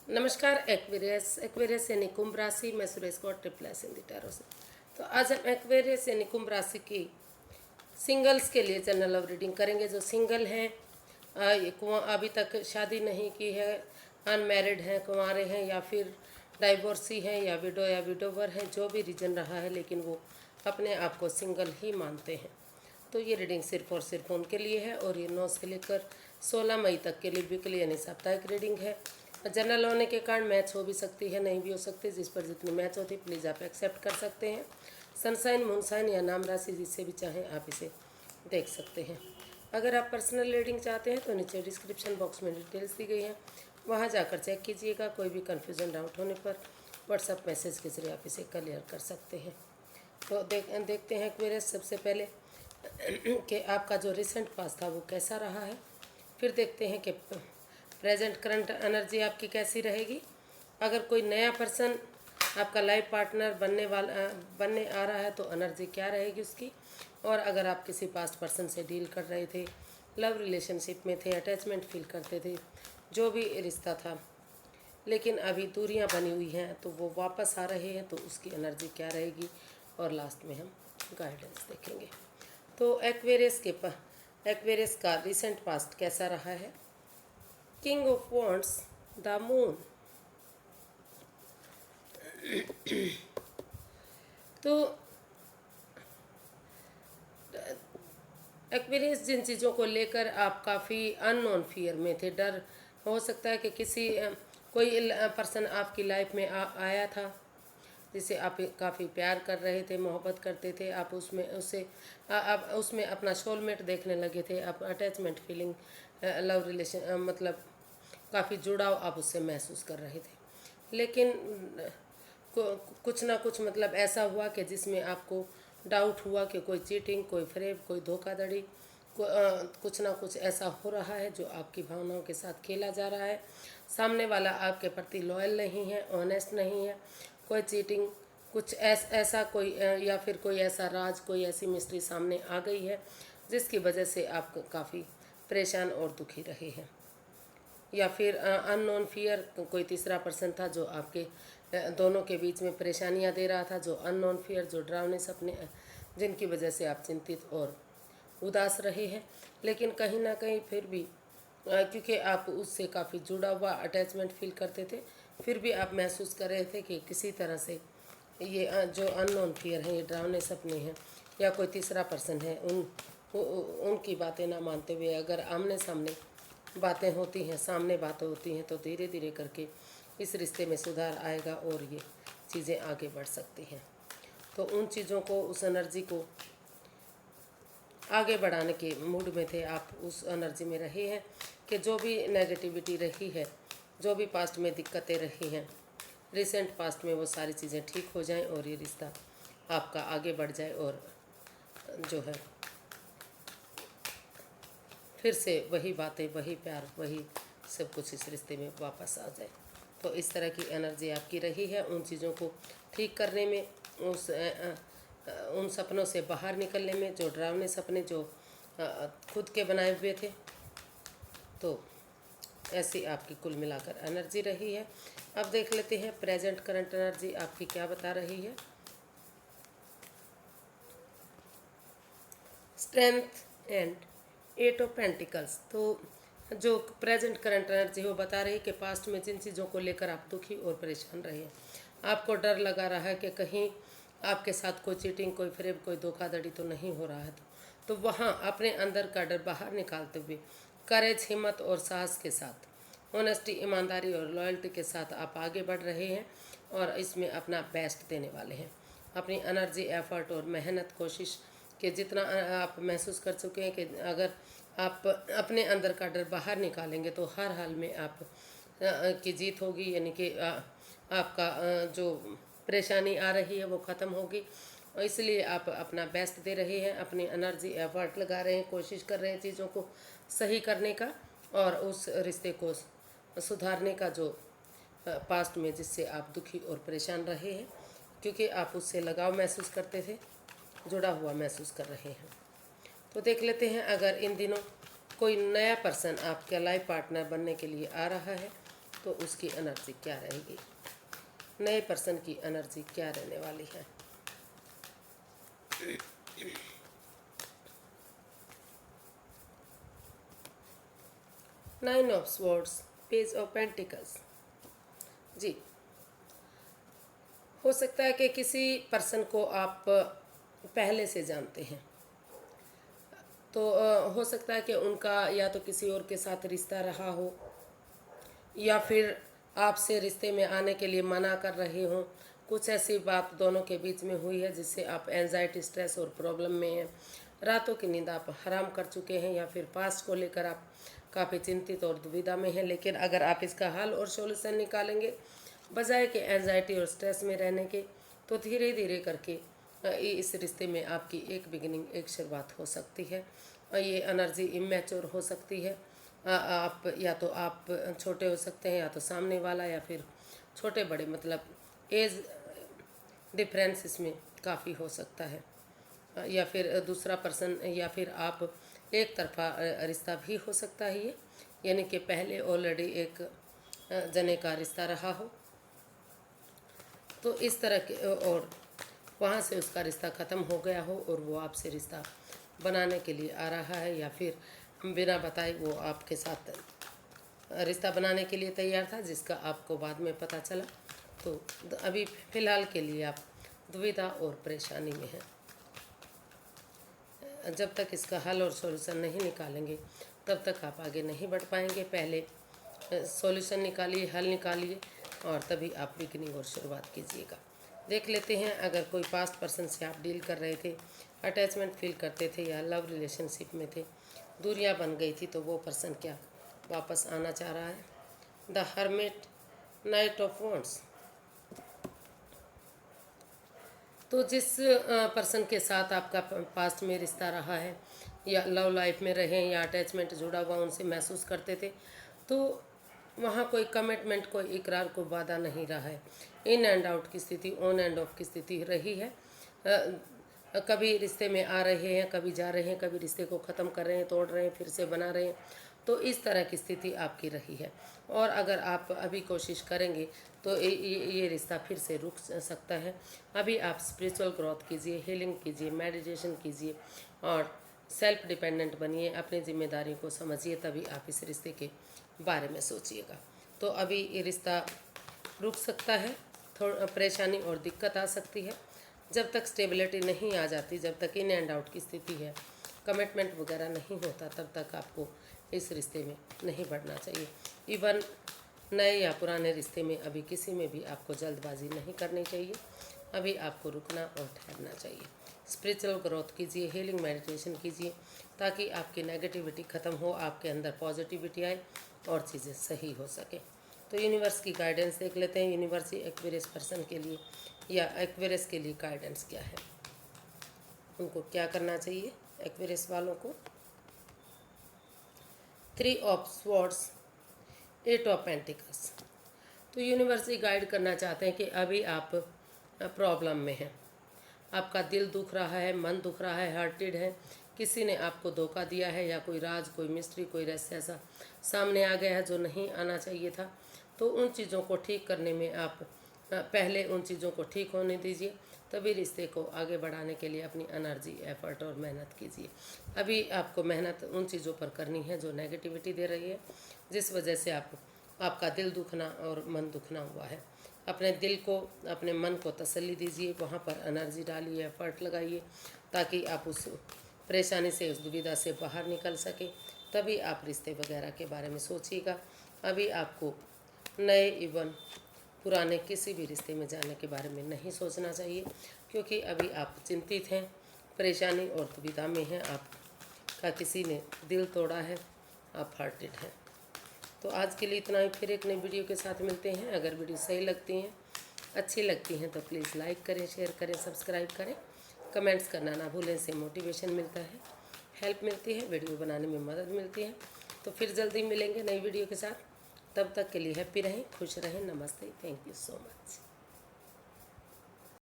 नमस्कार Aquarius Aquarius यानी कुंभ राशि। मैं Suresh Gaur triple S Hindi tarot से। तो आज हम एक्वेरियस यानी कुंभ राशि की सिंगल्स के लिए जनरल लव रीडिंग करेंगे। जो सिंगल हैं, अभी तक शादी नहीं की है, अनमैरिड हैं, कुंवारे हैं, या फिर डाइवोर्सी हैं, या विडो या विडोवर हैं, जो भी रीजन रहा है, लेकिन वो अपने आप को सिंगल ही मानते हैं। तो ये रीडिंग सिर्फ और सिर्फ उनके लिए है और ये 9 से लेकर 16 मई तक के लिए वीकली यानी साप्ताहिक रीडिंग है। जनरल होने के कारण मैच हो भी सकती है, नहीं भी हो सकती। जिस पर जितनी मैच होती प्लीज़ आप एक्सेप्ट कर सकते हैं। सनसाइन, मूनसाइन या नाम राशि जिससे भी चाहें आप इसे देख सकते हैं। अगर आप पर्सनल रीडिंग चाहते हैं तो नीचे डिस्क्रिप्शन बॉक्स में डिटेल्स दी गई हैं, वहाँ जाकर चेक कीजिएगा। कोई भी कन्फ्यूज़न डाउट होने पर व्हाट्सएप मैसेज के जरिए आप इसे क्लियर कर सकते हैं। तो देखते हैं एक्वेरियस सबसे पहले कि आपका जो रिसेंट पास था वो कैसा रहा है। फिर देखते हैं कि प्रेजेंट करंट एनर्जी आपकी कैसी रहेगी। अगर कोई नया पर्सन आपका लाइफ पार्टनर बनने आ रहा है तो एनर्जी क्या रहेगी उसकी। और अगर आप किसी पास्ट पर्सन से डील कर रहे थे, लव रिलेशनशिप में थे, अटैचमेंट फील करते थे, जो भी रिश्ता था, लेकिन अभी दूरियां बनी हुई हैं, तो वो वापस आ रहे हैं, तो उसकी एनर्जी क्या रहेगी। और लास्ट में हम गाइडेंस देखेंगे। तो एक्वेरियस का रिसेंट पास्ट कैसा रहा है। King of wands, the moon. तो एक्वेरियस जिन चीज़ों को लेकर आप काफ़ी अननोन फियर में थे, डर हो सकता है कि कोई पर्सन आपकी लाइफ में आया था जिसे आप काफ़ी प्यार कर रहे थे, मोहब्बत करते थे, आप आप उसमें अपना सोलमेट देखने लगे थे, आप अटैचमेंट फीलिंग, लव रिलेशन मतलब काफ़ी जुड़ाव आप उससे महसूस कर रहे थे। लेकिन कुछ ना कुछ मतलब ऐसा हुआ कि जिसमें आपको डाउट हुआ कि कोई चीटिंग, कोई फ्रेब, कोई धोखाधड़ी, कुछ ना कुछ ऐसा हो रहा है जो आपकी भावनाओं के साथ खेला जा रहा है। सामने वाला आपके प्रति लॉयल नहीं है, ऑनेस्ट नहीं है, कोई चीटिंग, कुछ ऐसा कोई या फिर कोई ऐसा राज, कोई ऐसी मिस्ट्री सामने आ गई है जिसकी वजह से आप काफ़ी परेशान और दुखी रहे हैं। या फिर अननोन फियर, कोई तीसरा पर्सन था जो आपके दोनों के बीच में परेशानियां दे रहा था, जो अननोन फियर, जो डरावने सपने, जिनकी वजह से आप चिंतित और उदास रहे हैं। लेकिन कहीं ना कहीं फिर भी क्योंकि आप उससे काफ़ी जुड़ा हुआ अटैचमेंट फील करते थे, फिर भी आप महसूस कर रहे थे कि किसी तरह से ये जो अननोन फियर हैं, ये डरावने सपने हैं, या कोई तीसरा पर्सन है, उनकी बातें ना मानते हुए अगर आमने सामने बातें होती हैं, सामने बातें होती हैं, तो धीरे धीरे करके इस रिश्ते में सुधार आएगा और ये चीज़ें आगे बढ़ सकती हैं। तो उन चीज़ों को, उस एनर्जी को आगे बढ़ाने के मूड में थे आप, उस एनर्जी में रहे हैं कि जो भी नेगेटिविटी रही है, जो भी पास्ट में दिक्कतें रही हैं, रिसेंट पास्ट में वो सारी चीज़ें ठीक हो जाएं और ये रिश्ता आपका आगे बढ़ जाए और जो है फिर से वही बातें, वही प्यार, वही सब कुछ इस रिश्ते में वापस आ जाए। तो इस तरह की एनर्जी आपकी रही है। उन चीज़ों को ठीक करने में, उन सपनों से बाहर निकलने में, जो डरावने सपने जो खुद के बनाए हुए थे। तो ऐसी आपकी कुल मिलाकर एनर्जी रही है। अब देख लेते हैं प्रेजेंट करंट एनर्जी आपकी क्या बता रही है। Strength and 8 of pentacles. तो जो प्रेजेंट करंट एनर्जी वो बता रही है कि पास्ट में जिन चीज़ों को लेकर आप दुखी और परेशान रहे हैं, आपको डर लगा रहा है कि कहीं आपके साथ कोई चीटिंग, कोई फ्रेब, कोई धोखाधड़ी तो नहीं हो रहा है, तो वहाँ अपने अंदर का डर बाहर निकालते हुए करेज, हिम्मत और साहस के साथ, ऑनेस्टी, ईमानदारी और लॉयल्टी के साथ आप आगे बढ़ रहे हैं और इसमें अपना बेस्ट देने वाले हैं। अपनी एनर्जी, एफर्ट और मेहनत, कोशिश कि जितना आप महसूस कर चुके हैं कि अगर आप अपने अंदर का डर बाहर निकालेंगे तो हर हाल में आप की जीत होगी, यानी कि आपका जो परेशानी आ रही है वो ख़त्म होगी। और इसलिए आप अपना बेस्ट दे रहे हैं, अपनी एनर्जी, एफर्ट लगा रहे हैं, कोशिश कर रहे हैं चीज़ों को सही करने का और उस रिश्ते को सुधारने का जो पास्ट में जिससे आप दुखी और परेशान रहे हैं, क्योंकि आप उससे लगाव महसूस करते थे, जुड़ा हुआ महसूस कर रहे हैं। तो देख लेते हैं अगर इन दिनों कोई नया पर्सन आपका लाइफ पार्टनर बनने के लिए आ रहा है तो उसकी एनर्जी क्या रहेगी, नए पर्सन की एनर्जी क्या रहने वाली है। Nine of swords, page of pentacles. जी, हो सकता है कि किसी पर्सन को आप पहले से जानते हैं, तो हो सकता है कि उनका या तो किसी और के साथ रिश्ता रहा हो, या फिर आपसे रिश्ते में आने के लिए मना कर रहे हों। कुछ ऐसी बात दोनों के बीच में हुई है जिससे आप एंजाइटी, स्ट्रेस और प्रॉब्लम में हैं। रातों की नींद आप हराम कर चुके हैं, या फिर पास्ट को लेकर आप काफ़ी चिंतित और दुविधा में हैं। लेकिन अगर आप इसका हल और सॉल्यूशन निकालेंगे बजाय कि एंजाइटी और स्ट्रेस में रहने के, तो धीरे धीरे करके इस रिश्ते में आपकी एक बिगिनिंग, एक शुरुआत हो सकती है। ये एनर्जी इमेच्योर हो सकती है। आप या तो आप छोटे हो सकते हैं, या तो सामने वाला, या फिर छोटे बड़े, मतलब एज डिफरेंस इसमें काफ़ी हो सकता है। या फिर दूसरा पर्सन, या फिर आप एक तरफा रिश्ता भी हो सकता है ये, यानी कि पहले ऑलरेडी एक जने का रिश्ता रहा हो, तो इस तरह के, और वहाँ से उसका रिश्ता ख़त्म हो गया हो और वो आपसे रिश्ता बनाने के लिए आ रहा है, या फिर बिना बताए वो आपके साथ रिश्ता बनाने के लिए तैयार था, जिसका आपको बाद में पता चला। तो अभी फ़िलहाल के लिए आप दुविधा और परेशानी में हैं। जब तक इसका हल और सॉल्यूशन नहीं निकालेंगे तब तक आप आगे नहीं बढ़ पाएंगे। पहले सॉल्यूशन निकालिए, हल निकालिए, और तभी आप बिगिनिंग और शुरुआत कीजिएगा। देख लेते हैं, अगर कोई पास्ट पर्सन से आप डील कर रहे थे, अटैचमेंट फील करते थे, या लव रिलेशनशिप में थे, दूरियां बन गई थी, तो वो पर्सन क्या वापस आना चाह रहा है। The hermit, night of wands. तो जिस पर्सन के साथ आपका पास्ट में रिश्ता रहा है, या लव लाइफ में रहे, या अटैचमेंट जुड़ा हुआ उनसे महसूस करते थे, तो वहाँ कोई कमिटमेंट, कोई इकरार, कोई वादा नहीं रहा है। इन एंड आउट की स्थिति, ऑन एंड ऑफ की स्थिति रही है। कभी रिश्ते में आ रहे हैं, कभी जा रहे हैं, कभी रिश्ते को ख़त्म कर रहे हैं, तोड़ रहे हैं, फिर से बना रहे हैं। तो इस तरह की स्थिति आपकी रही है, और अगर आप अभी कोशिश करेंगे तो ये रिश्ता फिर से रुक सकता है। अभी आप स्पिरिचुअल ग्रोथ कीजिए, हीलिंग कीजिए, मेडिटेशन कीजिए, और सेल्फ डिपेंडेंट बनिए, अपनी जिम्मेदारी को समझिए, तभी आप इस रिश्ते के बारे में सोचिएगा। तो अभी ये रिश्ता रुक सकता है, थोड़ा परेशानी और दिक्कत आ सकती है। जब तक स्टेबिलिटी नहीं आ जाती, जब तक इन एंड आउट की स्थिति है, कमिटमेंट वगैरह नहीं होता, तब तक आपको इस रिश्ते में नहीं बढ़ना चाहिए। इवन नए या पुराने रिश्ते में अभी किसी में भी आपको जल्दबाजी नहीं करनी चाहिए। अभी आपको रुकना और ठहरना चाहिए। स्पिरिचुअल ग्रोथ कीजिए, हीलिंग मेडिटेशन कीजिए, ताकि आपकी नेगेटिविटी ख़त्म हो, आपके अंदर पॉजिटिविटी आए और चीज़ें सही हो सके। तो यूनिवर्स की गाइडेंस देख लेते हैं। यूनिवर्स एक्वेरियस पर्सन के लिए, या एक्वेरियस के लिए गाइडेंस क्या है, उनको क्या करना चाहिए एक्वेरियस वालों को। 3 ऑफ स्वॉर्ड्स, 8 ऑफ पेंटिकल्स। तो यूनिवर्स ही गाइड करना चाहते हैं कि अभी आप प्रॉब्लम में हैं, आपका दिल दुख रहा है, मन दुख रहा है, हर्टेड है, किसी ने आपको धोखा दिया है, या कोई राज, कोई मिस्ट्री, कोई रहस्य ऐसा सामने आ गया है जो नहीं आना चाहिए था। तो उन चीज़ों को ठीक करने में आप पहले उन चीज़ों को ठीक होने दीजिए, तभी रिश्ते को आगे बढ़ाने के लिए अपनी एनर्जी, एफर्ट और मेहनत कीजिए। अभी आपको मेहनत उन चीज़ों पर करनी है जो नेगेटिविटी दे रही है, जिस वजह से आपका दिल दुखना और मन दुखना हुआ है। अपने दिल को, अपने मन को तसल्ली दीजिए, वहाँ पर एनर्जी डालिए, एफर्ट लगाइए, ताकि आप उस परेशानी से, उस दुविधा से बाहर निकल सकें। तभी आप रिश्ते वगैरह के बारे में सोचिएगा। अभी आपको नए इवन पुराने किसी भी रिश्ते में जाने के बारे में नहीं सोचना चाहिए, क्योंकि अभी आप चिंतित हैं, परेशानी और दुविधा में हैं, आपका किसी ने दिल तोड़ा है, आप हर्टेड हैं। तो आज के लिए इतना ही, फिर एक नई वीडियो के साथ मिलते हैं। अगर वीडियो सही लगती हैं, अच्छी लगती हैं, तो प्लीज़ लाइक करें, शेयर करें, सब्सक्राइब करें, कमेंट्स करना ना भूलें। से मोटिवेशन मिलता है, हेल्प मिलती है, वीडियो बनाने में मदद मिलती है। तो फिर जल्दी मिलेंगे नई वीडियो के साथ। तब तक के लिए हैप्पी रहें, खुश रहें। नमस्ते, थैंक यू सो मच।